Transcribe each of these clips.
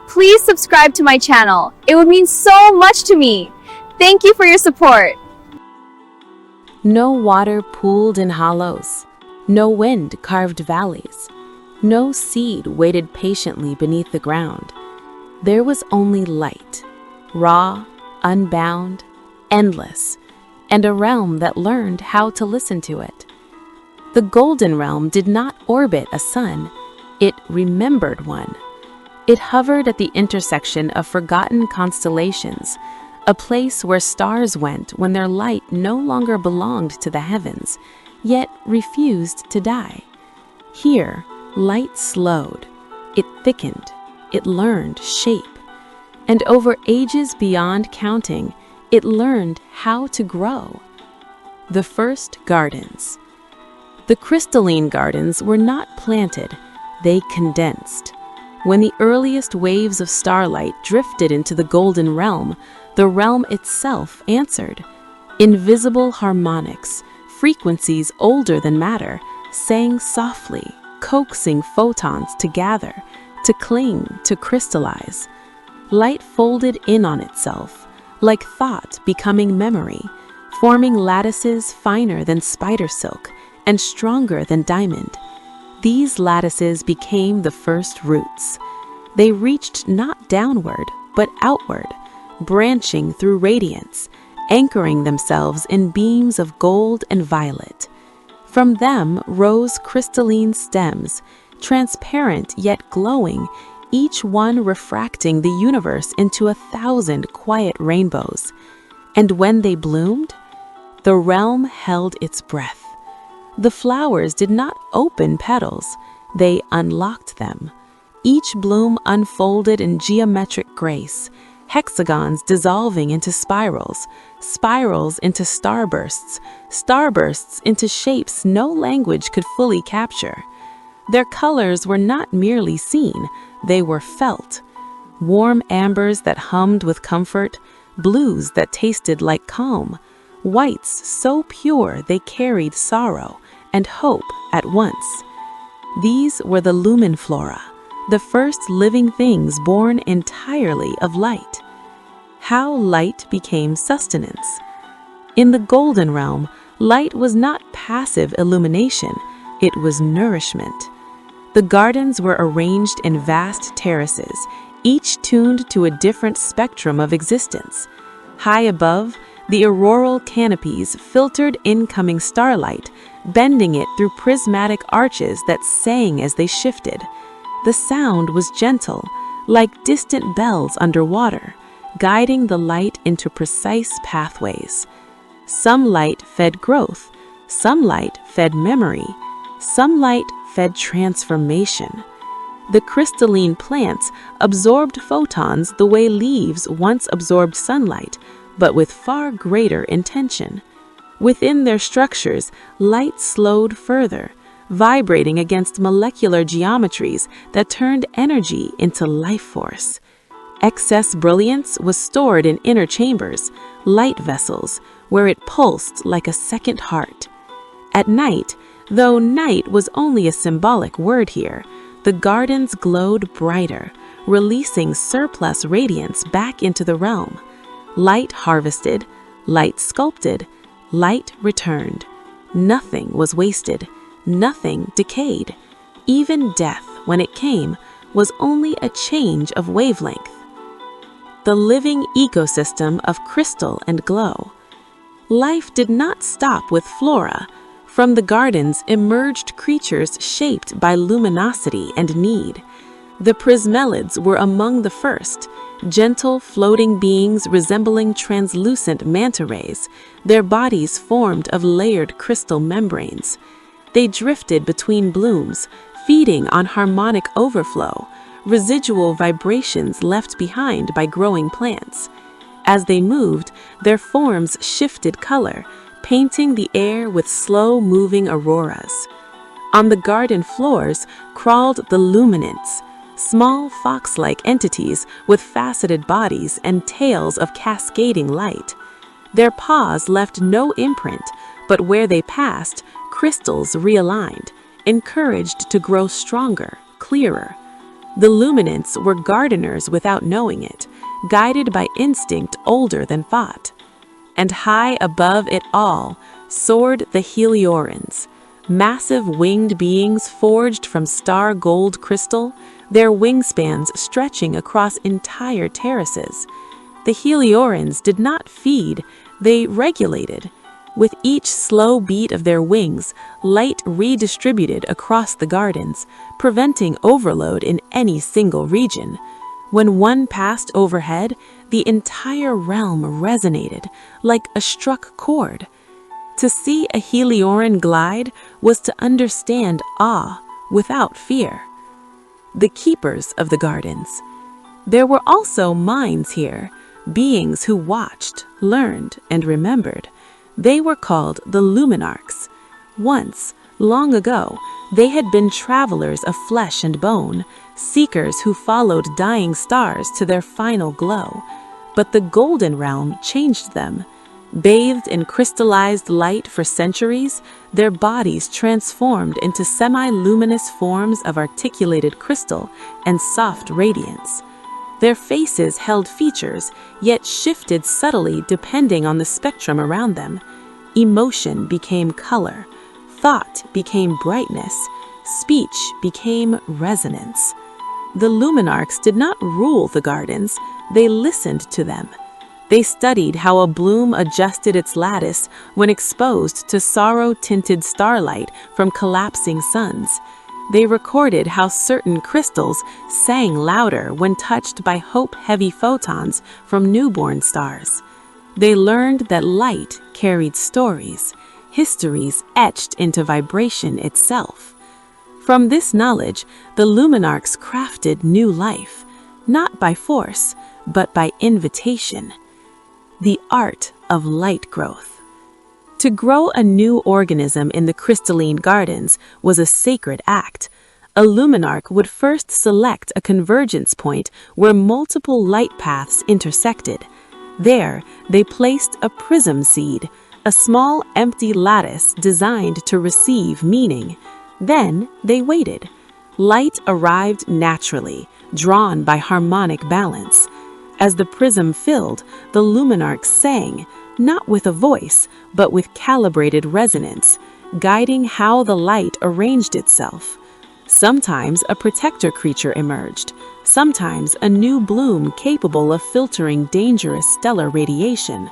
Please subscribe to my channel. It would mean so much to me. Thank you for your support. No water pooled in hollows. No wind carved valleys. No seed waited patiently beneath the ground. There was only light, raw, unbound, endless, and a realm that learned how to listen to it. The Golden Realm did not orbit a sun, it remembered one. It hovered at the intersection of forgotten constellations, a place where stars went when their light no longer belonged to the heavens, yet refused to die. Here, light slowed, it thickened, it learned shape, and over ages beyond counting, it learned how to grow. The first gardens. The Crystalline Gardens were not planted, they condensed. When the earliest waves of starlight drifted into the Golden Realm, the realm itself answered. Invisible harmonics, frequencies older than matter, sang softly, coaxing photons to gather, to cling, to crystallize. Light folded in on itself, like thought becoming memory, forming lattices finer than spider silk and stronger than diamond. These lattices became the first roots. They reached not downward, but outward, branching through radiance, anchoring themselves in beams of gold and violet. From them rose crystalline stems, transparent yet glowing, each one refracting the universe into 1,000 quiet rainbows. And when they bloomed, the realm held its breath. The flowers did not open petals, they unlocked them. Each bloom unfolded in geometric grace, hexagons dissolving into spirals, spirals into starbursts, starbursts into shapes no language could fully capture. Their colors were not merely seen, they were felt. Warm ambers that hummed with comfort, blues that tasted like calm, whites so pure they carried sorrow and hope at once. These were the lumen flora, the first living things born entirely of light. How light became sustenance. In the Golden Realm, light was not passive illumination, it was nourishment. The gardens were arranged in vast terraces, each tuned to a different spectrum of existence. High above, the auroral canopies filtered incoming starlight, bending it through prismatic arches that sang as they shifted. The sound was gentle, like distant bells underwater, guiding the light into precise pathways. Some light fed growth, some light fed memory, some light fed transformation. The crystalline plants absorbed photons the way leaves once absorbed sunlight, but with far greater intention. Within their structures, light slowed further, vibrating against molecular geometries that turned energy into life force. Excess brilliance was stored in inner chambers, light vessels, where it pulsed like a second heart. At night, though night was only a symbolic word here, the gardens glowed brighter, releasing surplus radiance back into the realm. Light harvested, light sculpted, light returned. Nothing was wasted, nothing decayed. Even death, when it came, was only a change of wavelength. The living ecosystem of crystal and glow. Life did not stop with flora. From the gardens emerged creatures shaped by luminosity and need. The prismelids were among the first, gentle floating beings resembling translucent manta rays, their bodies formed of layered crystal membranes. They drifted between blooms, feeding on harmonic overflow, residual vibrations left behind by growing plants. As they moved, their forms shifted color, painting the air with slow-moving auroras. On the garden floors crawled the luminants, small fox-like entities with faceted bodies and tails of cascading light. Their paws left no imprint, but where they passed, crystals realigned, encouraged to grow stronger, clearer. The luminants were gardeners without knowing it, guided by instinct older than thought. And high above it all soared the Heliorans, massive winged beings forged from star gold crystal, their wingspans stretching across entire terraces. The Heliorans did not feed, they regulated. With each slow beat of their wings, light redistributed across the gardens, preventing overload in any single region. When one passed overhead, the entire realm resonated like a struck chord. To see a Helioran glide was to understand awe without fear. The keepers of the gardens. There were also minds here, beings who watched, learned, and remembered. They were called the Luminarchs. Once, long ago, they had been travelers of flesh and bone, seekers who followed dying stars to their final glow. But the Golden Realm changed them. Bathed in crystallized light for centuries, their bodies transformed into semi-luminous forms of articulated crystal and soft radiance. Their faces held features, yet shifted subtly depending on the spectrum around them. Emotion became color, thought became brightness, speech became resonance. The Luminarchs did not rule the gardens, they listened to them. They studied how a bloom adjusted its lattice when exposed to sorrow-tinted starlight from collapsing suns. They recorded how certain crystals sang louder when touched by hope-heavy photons from newborn stars. They learned that light carried stories, histories etched into vibration itself. From this knowledge, the Luminarchs crafted new life, not by force, but by invitation. The art of light growth. To grow a new organism in the Crystalline Gardens was a sacred act. A Luminarch would first select a convergence point where multiple light paths intersected. There, they placed a prism seed, a small empty lattice designed to receive meaning. Then they waited. Light arrived naturally, drawn by harmonic balance. As the prism filled, the Luminarch sang, not with a voice, but with calibrated resonance, guiding how the light arranged itself. Sometimes a protector creature emerged, sometimes a new bloom capable of filtering dangerous stellar radiation.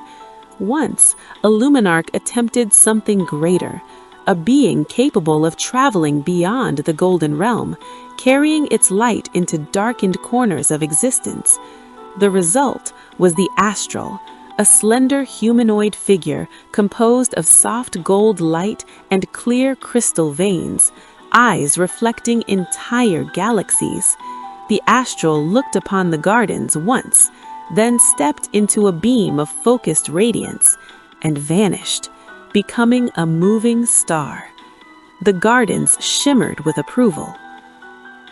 Once, a Luminarch attempted something greater, a being capable of traveling beyond the Golden Realm, carrying its light into darkened corners of existence. The result was the Astral, a slender humanoid figure composed of soft gold light and clear crystal veins, eyes reflecting entire galaxies. The Astral looked upon the gardens once, then stepped into a beam of focused radiance and vanished, becoming a moving star. The gardens shimmered with approval.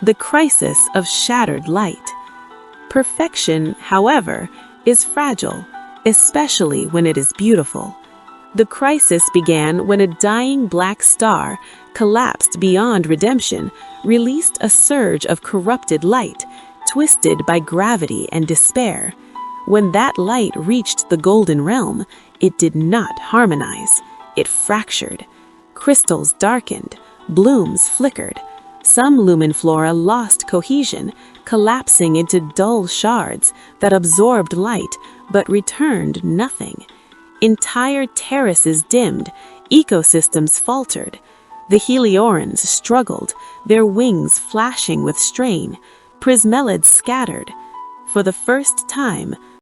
The crisis of shattered light. Perfection, however, is fragile, especially when it is beautiful. The crisis began when a dying black star, collapsed beyond redemption, released a surge of corrupted light, twisted by gravity and despair. When that light reached the Golden Realm, it did not harmonize. It fractured. Crystals darkened, blooms flickered. Some lumen flora lost cohesion, collapsing into dull shards that absorbed light but returned nothing. Entire terraces dimmed, ecosystems faltered. The Heliorans struggled, their wings flashing with strain. Prismelids scattered. For the first time,